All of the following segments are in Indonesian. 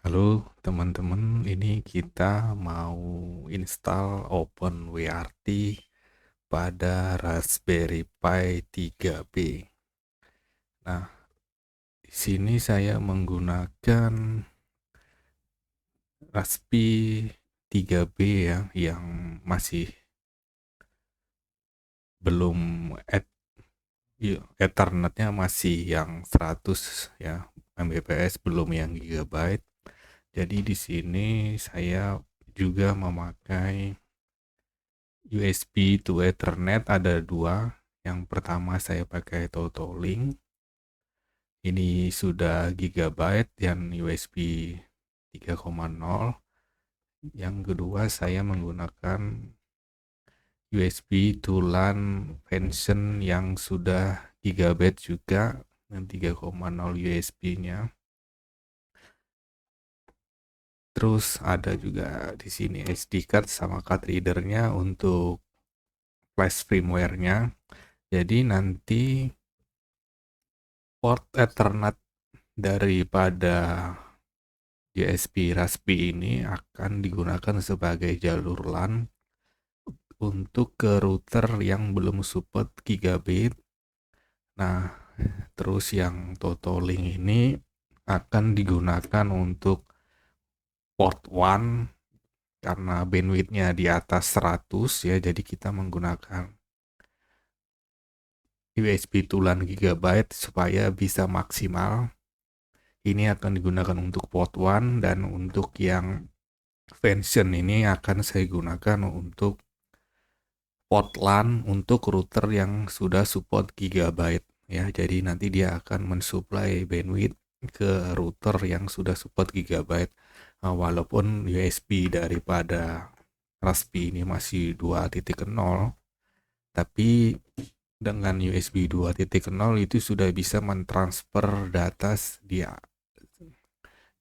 Halo teman-teman, ini kita mau install OpenWRT pada Raspberry Pi 3B. Nah, di sini saya menggunakan Raspberry 3B ya, yang masih belum Ethernetnya masih yang 100 ya Mbps, belum yang gigabyte. Jadi di sini saya juga memakai USB to Ethernet ada dua. Yang pertama saya pakai Totolink. Ini sudah gigabyte dan USB 3,0. Yang kedua saya menggunakan USB to LAN Vention yang sudah gigabyte juga dengan 3,0 USB-nya. Terus ada juga di sini SD card sama card readernya untuk flash firmware-nya. Jadi nanti port Ethernet daripada USB Raspberry ini akan digunakan sebagai jalur LAN untuk ke router yang belum support gigabit. Nah, terus yang Totolink ini akan digunakan untuk port 1 karena bandwidthnya di atas 100 ya, jadi kita menggunakan USB tulan gigabyte supaya bisa maksimal. Ini akan digunakan untuk port 1 dan untuk yang Vention ini akan saya gunakan untuk port LAN untuk router yang sudah support gigabyte ya. Jadi nanti dia akan mensuplai bandwidth ke router yang sudah support gigabyte. Walaupun USB daripada Raspberry ini masih 2.0, tapi dengan USB 2.0 itu sudah bisa mentransfer data di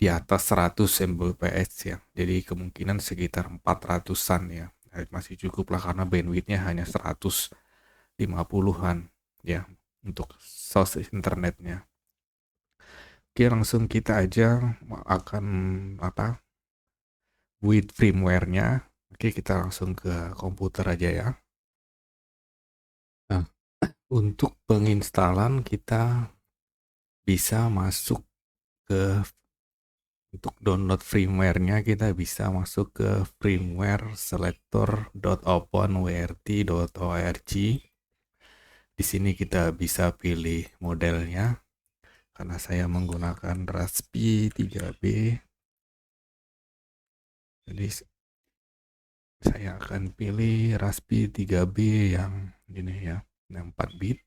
atas 100 Mbps ya. Jadi kemungkinan sekitar 400-an ya. Masih cukup lah karena bandwidthnya hanya 150-an ya untuk source internetnya. Oke, langsung kita aja akan build firmware-nya. Oke, kita langsung ke komputer aja ya. Nah, untuk penginstalan kita bisa masuk ke untuk download firmware-nya kita bisa masuk ke firmware selector.openwrt.org. Di sini kita bisa pilih modelnya. Karena saya menggunakan Raspberry 3B, jadi saya akan pilih Raspberry 3B yang ini ya, yang 4 bit.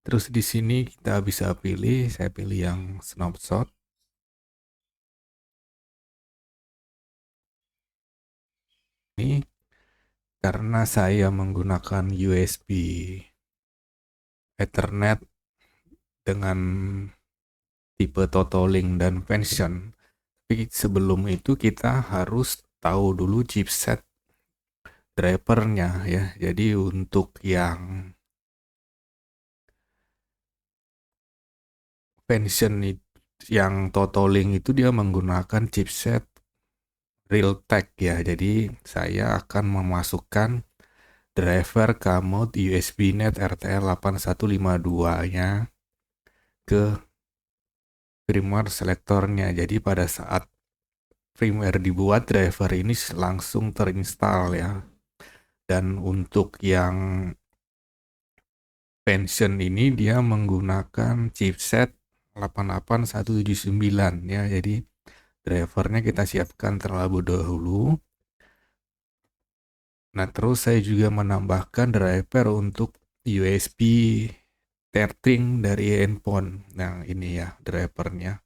Terus di sini kita bisa pilih, saya pilih yang snapshot. Ini karena saya menggunakan USB Ethernet dengan tipe Totolink dan Vention. Tapi sebelum itu kita harus tahu dulu chipset drivernya ya. Jadi untuk yang Vention yang Totolink itu dia menggunakan chipset Realtek ya. Jadi saya akan memasukkan driver Kamut USB Net RTL 8152-nya ke firmware selektornya. Jadi pada saat firmware dibuat, driver ini langsung terinstall ya. Dan untuk yang Vention ini dia menggunakan chipset 88179 ya. Jadi drivernya kita siapkan terlebih dahulu. Nah, terus saya juga menambahkan driver untuk USB tethering dari handphone. Nah, ini ya drivernya.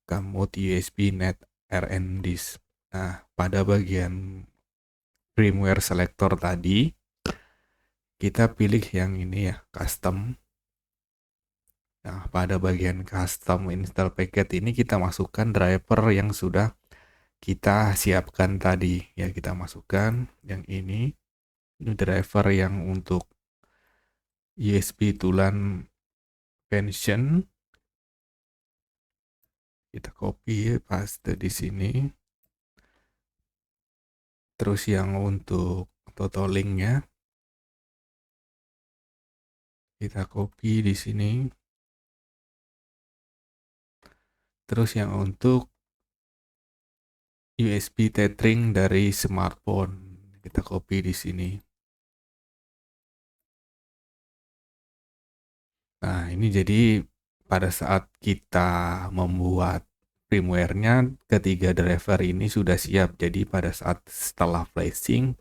Kamut USB Net RN Disk. Nah, pada bagian firmware selector tadi, kita pilih yang ini ya, custom. Nah, pada bagian custom install packet ini kita masukkan driver yang sudah kita siapkan tadi. Ya, kita masukkan yang ini. Ini driver yang untuk USB tulan Vention. Kita copy, paste di sini. Terus yang untuk totalingnya kita copy di sini. Terus yang untuk USB tethering dari smartphone kita copy di sini. Nah, ini jadi pada saat kita membuat firmware-nya, ketiga driver ini sudah siap. Jadi pada saat setelah flashing,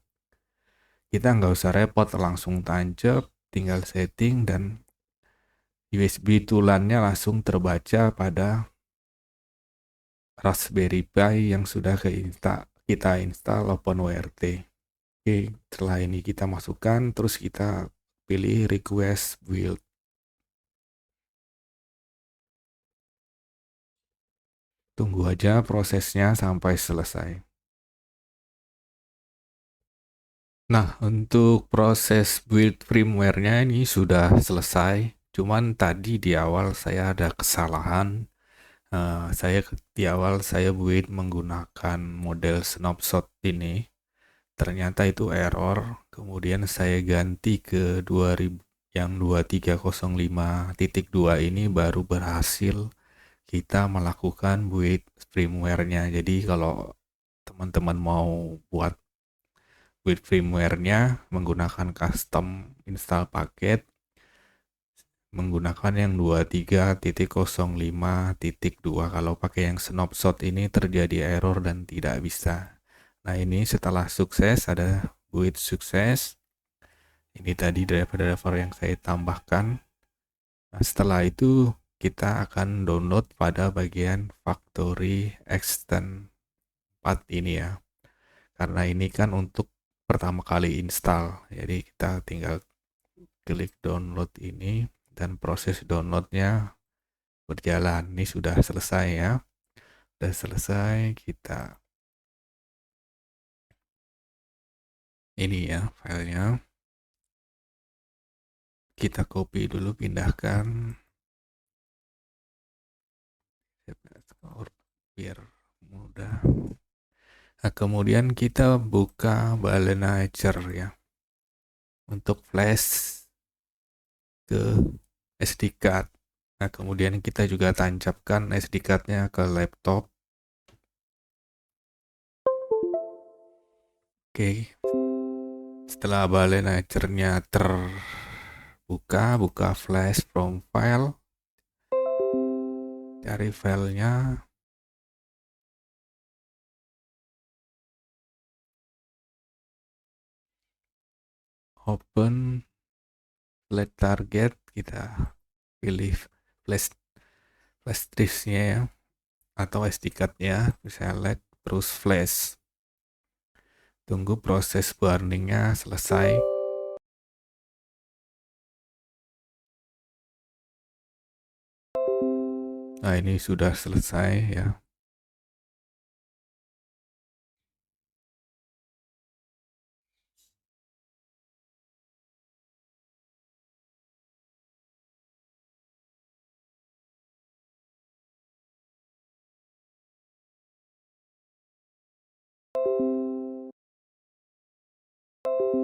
kita nggak usah repot, langsung tancap, tinggal setting, dan USB tulannya langsung terbaca pada Raspberry Pi yang sudah kita install OpenWRT. Oke, setelah ini kita masukkan, terus kita pilih request build. Tunggu aja prosesnya sampai selesai. Nah, untuk proses build firmware-nya ini sudah selesai. Cuman tadi di awal saya ada kesalahan. Di awal saya build menggunakan model snapshot ini. Ternyata itu error. Kemudian saya ganti ke 2000 yang 2305.2 ini baru berhasil kita melakukan build firmware-nya. Jadi kalau teman-teman mau buat build firmware-nya menggunakan custom install paket, menggunakan yang 23.05.2. Kalau pakai yang snapshot ini terjadi error dan tidak bisa. Nah, ini setelah sukses, ada build sukses. Ini tadi driver-driver yang saya tambahkan. Nah, setelah itu kita akan download pada bagian factory extend 4 ini ya. Karena ini kan untuk pertama kali install. Jadi kita tinggal klik download ini dan proses downloadnya berjalan. Ini sudah selesai ya. Sudah selesai, kita ini ya filenya. Kita copy dulu, pindahkan biar mudah. Nah, kemudian kita buka Balancer ya untuk flash ke SD card. Nah, kemudian kita juga tancapkan SD card-nya ke laptop. Oke. Setelah Balancer-nya terbuka, buka flash from file. Cari filenya. Open flash target, kita pilih flash disk-nya ya, atau SD card-nya, select terus flash. Tunggu proses burningnya selesai. Nah, ini sudah selesai ya.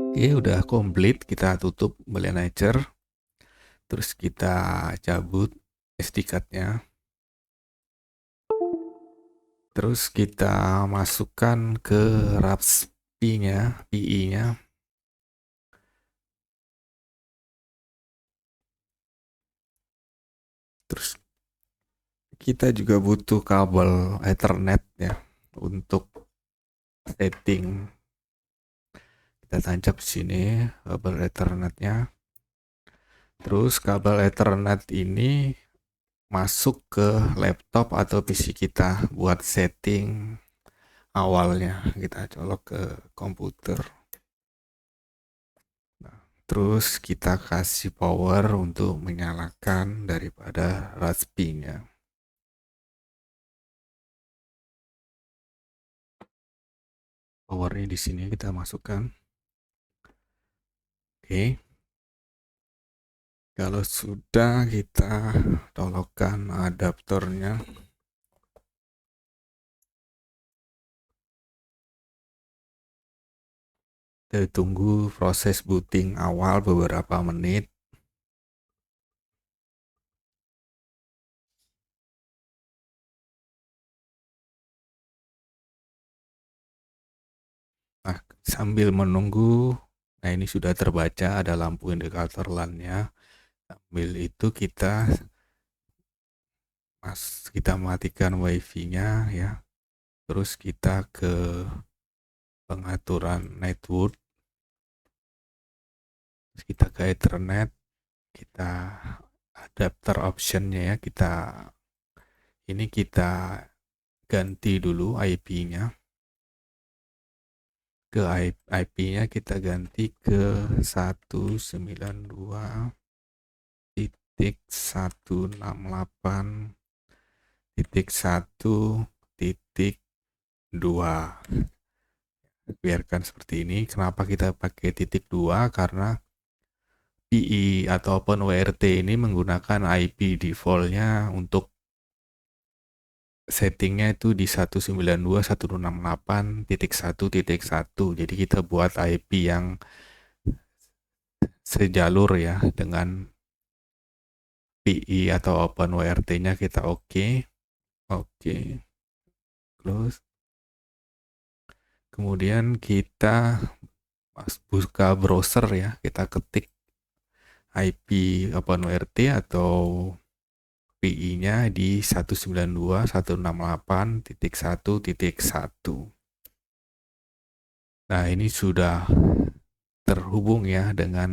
Oke, udah komplit. Kita tutup Balancer. Terus kita cabut SD card-nya. Terus kita masukkan ke Raspberry-nya, PI-nya. Terus kita juga butuh kabel Ethernet ya untuk setting. Kita tancap sini kabel Ethernet-nya. Terus kabel Ethernet ini masuk ke laptop atau PC kita buat setting awalnya. Kita colok ke komputer. Nah, terus kita kasih power untuk menyalakan daripada Raspberry-nya. Powernya di sini kita masukkan. Oke. Kalau sudah, kita colokkan adaptornya. Kita tunggu proses booting awal beberapa menit. Nah, sambil menunggu, nah ini sudah terbaca ada lampu indikator LAN-nya. Sambil itu kita matikan WiFi-nya ya. Terus kita ke pengaturan network. Terus kita ke Ethernet, kita adapter option-nya ya, kita ganti dulu IP-nya. Ke IP-nya kita ganti ke 192.168.1.2. Biarkan seperti ini. Kenapa kita pakai titik 2? Karena PI atau OpenWRT ini menggunakan IP default-nya untuk settingnya itu di 192.168.1.1. Jadi kita buat IP yang sejalur ya dengan PI atau OpenWRT-nya kita oke. Oke. Close. Kemudian kita buka browser ya, kita ketik IP OpenWRT atau PI-nya di 192.168.1.1. Nah, ini sudah terhubung ya dengan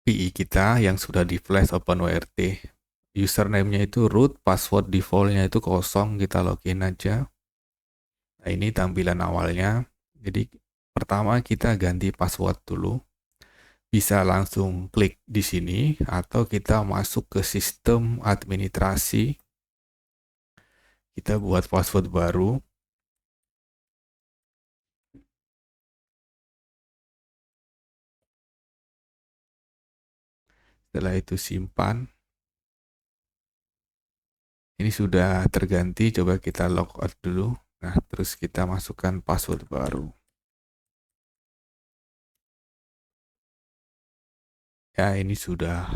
PI kita yang sudah di flash OpenWRT. Username-nya itu root, password default-nya itu kosong, kita login aja. Nah, ini tampilan awalnya. Jadi pertama kita ganti password dulu. Bisa langsung klik di sini atau kita masuk ke sistem administrasi. Kita buat password baru. Setelah itu simpan. Ini sudah terganti, coba kita logout dulu. Nah, terus kita masukkan password baru. Ya, ini sudah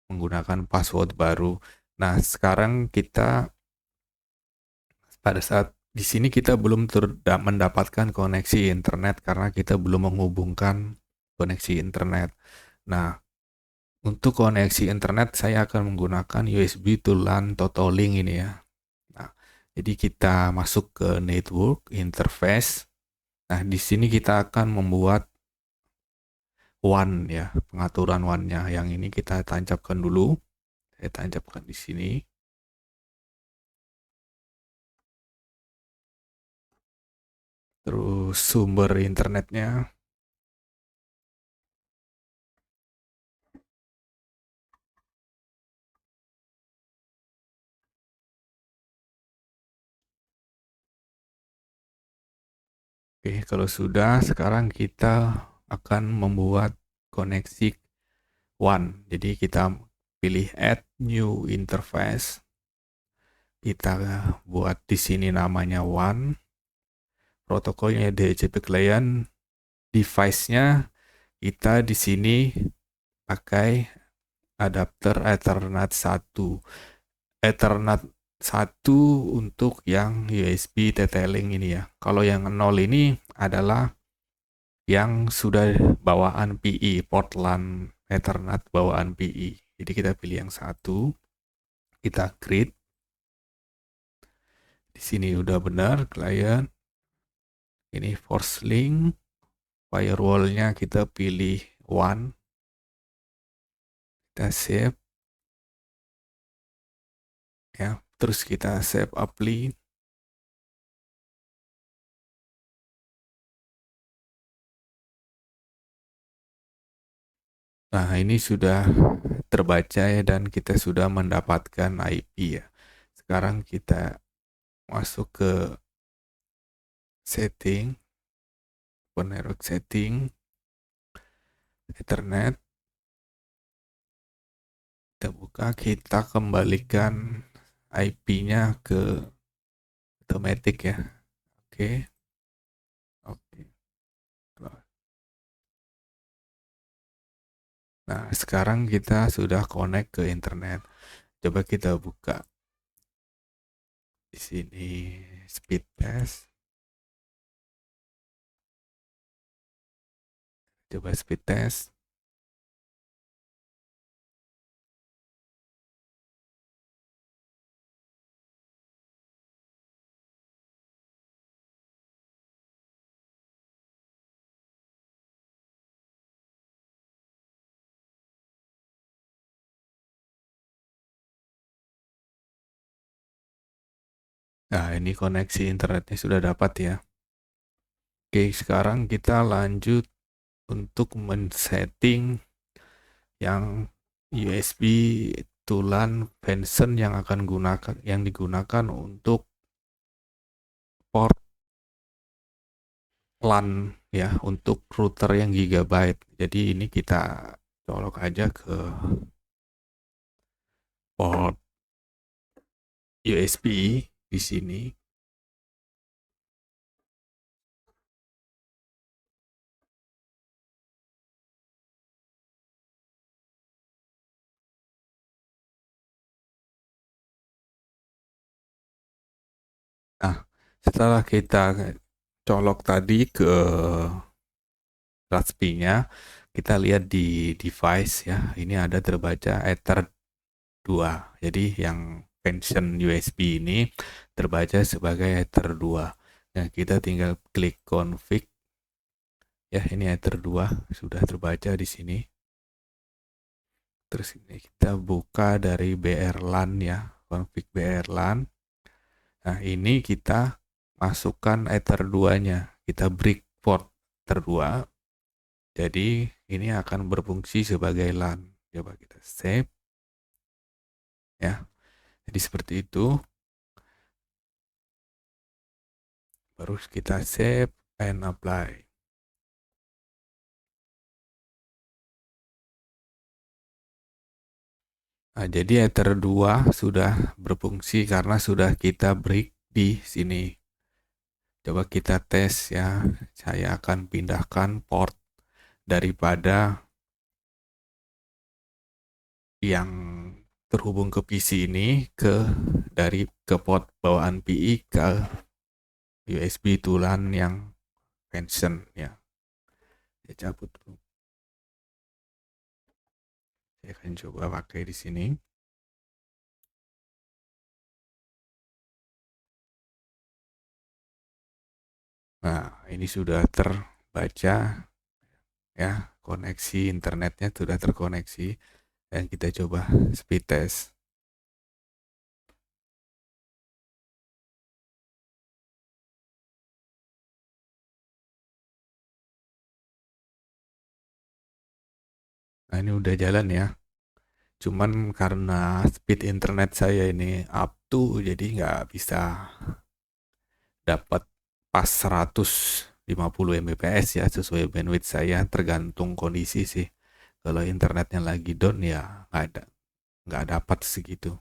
menggunakan password baru. Nah, sekarang kita pada saat di sini kita belum mendapatkan koneksi internet karena kita belum menghubungkan koneksi internet. Nah, untuk koneksi internet saya akan menggunakan USB to LAN Totalink ini ya. Nah, jadi kita masuk ke network interface. Nah, di sini kita akan membuat WAN ya, pengaturan WAN-nya. Yang ini kita tancapkan dulu. Saya tancapkan di sini. Terus sumber internetnya. Oke, kalau sudah, sekarang kita akan membuat koneksi WAN. Jadi kita pilih add new interface. Kita buat di sini namanya WAN. Protokolnya DHCP client. Device-nya kita di sini pakai adapter Ethernet 1. Ethernet 1 untuk yang USB TP-Link ini ya. Kalau yang 0 ini adalah yang sudah bawaan PI, port LAN Ethernet bawaan PI. Jadi kita pilih yang 1, kita create. Di sini udah benar client. Ini force link, firewall-nya kita pilih 1. Kita save ya. Terus kita save apply. Nah, ini sudah terbaca ya dan kita sudah mendapatkan IP ya. Sekarang kita masuk ke setting, network setting, Ethernet. Kita buka, kita kembalikan IP-nya ke automatic ya. Oke. Oke. Nah, sekarang kita sudah connect ke internet. Coba kita buka di sini speed test. Coba speed test. Nah, ini koneksi internetnya sudah dapat ya. Oke, sekarang kita lanjut untuk men-setting yang USB tulan Venson yang digunakan untuk port LAN ya, untuk router yang gigabyte. Jadi ini kita colok aja ke port USB di sini. Nah, setelah kita colok tadi ke Raspberry-nya, kita lihat di device ya, ini ada terbaca Ether 2. Jadi yang function USB ini terbaca sebagai Ether 2. Nah, kita tinggal klik config. Ya, ini Ether 2 sudah terbaca di sini. Terus ini kita buka dari BRLAN ya, config BRLAN. Nah, ini kita masukkan Ether 2-nya. Kita break port Ether 2. Jadi ini akan berfungsi sebagai LAN. Coba kita save. Ya, jadi seperti itu. Baru kita save and apply. Nah, jadi Ether 2 sudah berfungsi karena sudah kita break di sini. Coba kita tes ya. Saya akan pindahkan port daripada yang terhubung ke PC ini ke port bawaan PI ke USB tulan yang Venson ya. Saya cabut dulu. Saya akan coba pakai di sini. Nah, ini sudah terbaca ya, koneksi internetnya sudah terkoneksi dan kita coba speed test. Nah, ini udah jalan ya. Cuman karena speed internet saya ini up to, jadi nggak bisa dapat pas 150 Mbps ya, sesuai bandwidth saya, tergantung kondisi sih. Kalau internetnya lagi down ya nggak dapat segitu.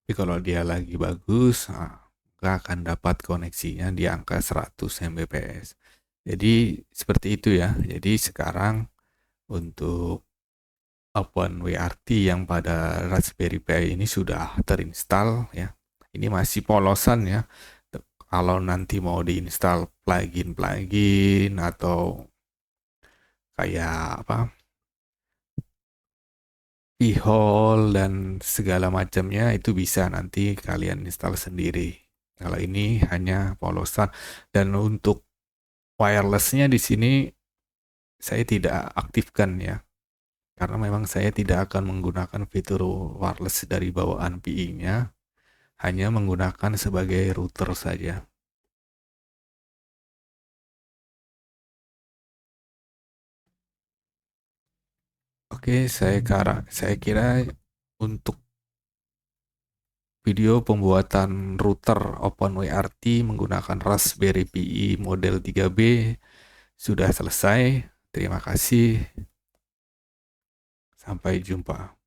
Tapi kalau dia lagi bagus, nggak akan dapat koneksinya di angka 100 Mbps. Jadi seperti itu ya. Jadi sekarang untuk OpenWRT yang pada Raspberry Pi ini sudah terinstall ya. Ini masih polosan ya. Kalau nanti mau diinstal plugin atau kayak apa, P-hole dan segala macamnya itu bisa nanti kalian install sendiri. Kalau ini hanya polosan, dan untuk wirelessnya di sini saya tidak aktifkan ya, karena memang saya tidak akan menggunakan fitur wireless dari bawaan PI-nya, hanya menggunakan sebagai router saja. Oke, saya kira untuk video pembuatan router OpenWRT menggunakan Raspberry Pi model 3B sudah selesai. Terima kasih. Sampai jumpa.